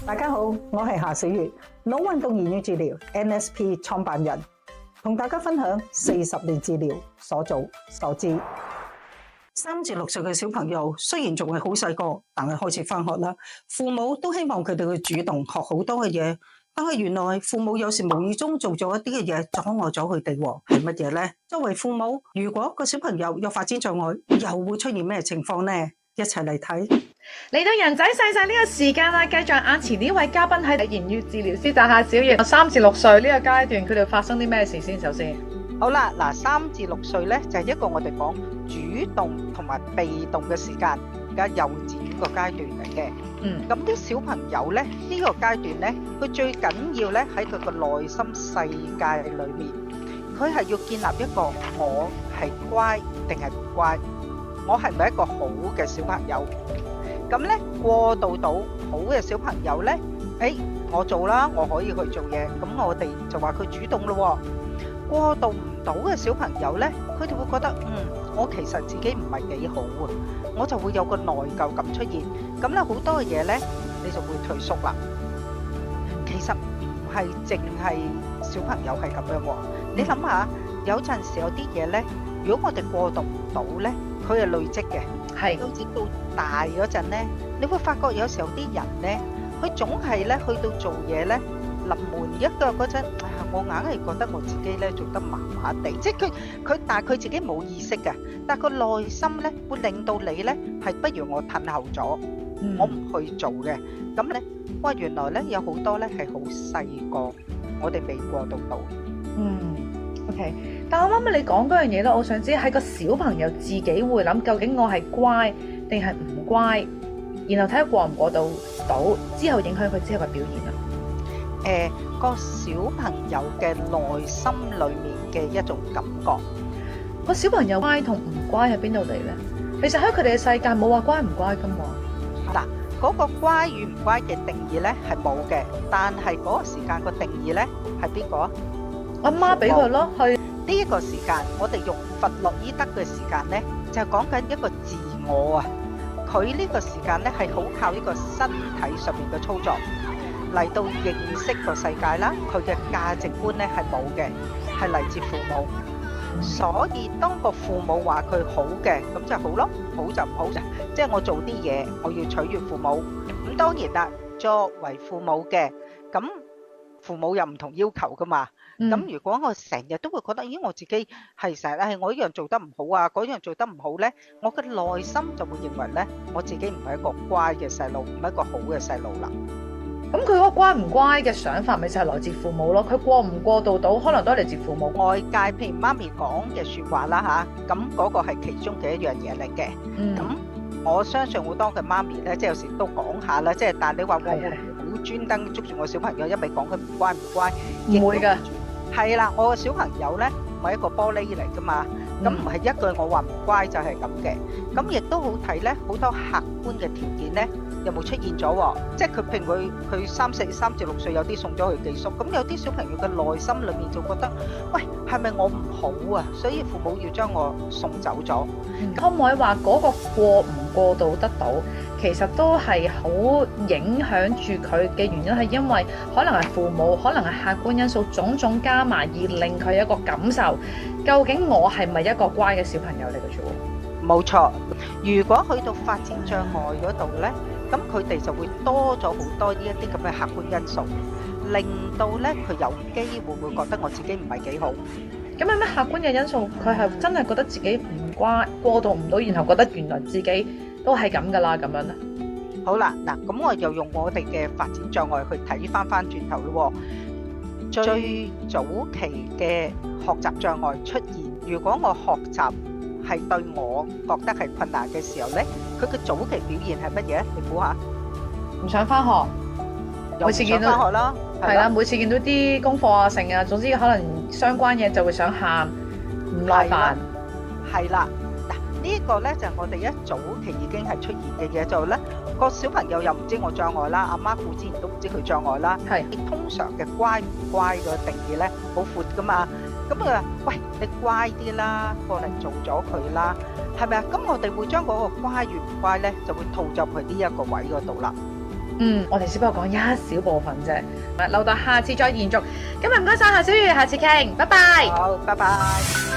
大家好，我係夏小月，腦運動言語治療 NSP 創辦人，同大家分享40年治療所做所知。3至6歲嘅小朋友雖然仲係好細個，但係開始返學啦，父母都希望佢哋去主動學好多嘅嘢。但係原來父母有時無意中做咗一啲嘅嘢，阻礙咗佢哋喎，係乜嘢呢？作為父母，如果個小朋友有發展障礙，又會出現咩情況呢？一齊嚟睇。嚟到人仔細細呢個時間啦，繼續眼前呢位嘉賓係言語治療師夏小月。3至6歲呢個階段，佢哋發生啲咩事先？首先，好啦，嗱，3至6歲咧就係一個我哋講主動同埋被動嘅時間，而家幼稚園個階段嚟嘅。咁啲小朋友咧呢個階段咧，佢最緊要咧喺佢個內心世界裏面，佢係要建立一個我係乖定係唔乖，我係咪一個好嘅小朋友？咁咧過渡到好嘅小朋友咧，我做啦，我可以去做嘢，咁我哋就話佢主動咯。過渡唔到嘅小朋友咧，佢哋會覺得我其實自己唔係幾好啊，我就會有個內疚感出現。咁咧好多嘅嘢咧，你就會退縮啦。其實唔係淨係小朋友係咁樣喎，你諗下，有陣時有啲嘢咧，如果我哋過渡唔到咧，佢係累積嘅。係，到至到大嗰陣咧，你會發覺有時候啲人咧，佢總係咧去到做嘢咧，臨門一腳嗰陣，我硬係覺得我自己咧做得麻麻地，即係佢，但係佢自己冇意識嘅，但係個內心咧會令到你咧係不如我褪後咗，我唔去做嘅，咁咧，哇，原來咧有好多咧係好細個，我哋未過渡到。OK， 但我啱啱你講嗰樣嘢咧，我想知係個小朋友自己會諗，究竟我係乖定係唔乖，然後睇下過唔過到之後影響佢之後嘅表現啊。個小朋友嘅內心裏面嘅一種感覺，個小朋友乖同唔乖喺邊度嚟咧？其實喺佢哋嘅世界冇話乖唔乖噶嘛。嗱，嗰個乖與唔乖嘅定義咧係冇嘅，但係嗰個時間個定義咧係邊個啊？阿媽俾佢咯，去呢一個時間，我哋用弗洛伊德嘅時間咧，就係講緊一個自我啊。佢呢個時間咧係好靠一個身體上面嘅操作嚟到認識個世界啦。佢嘅價值觀咧係冇嘅，係嚟自父母。所以當個父母話佢好嘅，咁就好咯；好就唔好就，即係我做啲嘢，我要取悅父母。咁當然啦，作為父母嘅，咁父母有唔同要求噶嘛。咁如果我成日都會覺得，咦，我自己係成日我呢樣做得唔好啊，嗰樣做得唔好咧，我嘅內心就會認為咧，我自己唔係一個乖嘅細路，唔係一個好嘅細路啦。咁佢嗰個乖唔乖嘅想法，咪就係來自父母咯。佢過唔過渡到，可能都係嚟自父母。外界譬如媽咪講嘅説話啦嚇，咁嗰個係其中嘅一樣嘢嚟嘅。咁我相信好多嘅媽咪咧，即係有時都講下啦，即係但係你話我會唔會專登捉住我小朋友一味講佢唔乖唔乖？唔會㗎。係啦，我個小朋友咧唔係一個玻璃嚟噶嘛，咁唔係一句我話唔乖就係咁嘅，咁亦都好睇咧，好多客觀嘅條件咧有冇出現咗喎？即係佢譬如佢3至6歲有啲送咗去寄宿，咁有啲小朋友嘅內心裏面就覺得，喂，係咪我唔好啊？所以父母要將我送走咗。可唔可以話嗰個過唔過渡得到？其實都係好影響住佢嘅原因，係因為可能係父母，可能係客觀因素，種種加埋而令佢有一個感受。究竟我係咪一個乖嘅小朋友嚟嘅啫？冇錯，如果去到發展障礙嗰度呢，咁佢哋就會多咗好多呢一啲咁嘅客觀因素，令到呢佢有機會覺得我自己唔係幾好。咁有咩客觀嘅因素？佢係真係覺得自己唔乖，過渡唔到，然後覺得原來自己都係咁噶啦，咁樣咧。好啦，嗱，咁我又用我哋嘅發展障礙去睇翻轉頭咯。最早期嘅學習障礙出現，如果我學習係對我覺得係困難嘅時候咧，佢嘅早期表現係乜嘢？你估下？唔想翻學，每次見到翻學啦，係啦，每次見到啲功課啊、成啊，總之可能相關嘢就會想喊，唔耐煩。係啦。呢一個咧就係我哋一早期已經係出現嘅嘢，就咧個小朋友又唔知我障礙啦，阿媽顧之前都唔知佢障礙啦。係通常嘅乖唔乖嘅定義咧好闊噶嘛，咁佢話：喂，你乖啲啦，過嚟做咗佢啦，係咪啊？咁我哋會將嗰個乖與唔乖咧，就會套入去呢一個位嗰度啦。我哋只不過講一小部分啫，留待下次再延續。今日唔該晒夏小月，下次傾，拜拜。好，拜拜。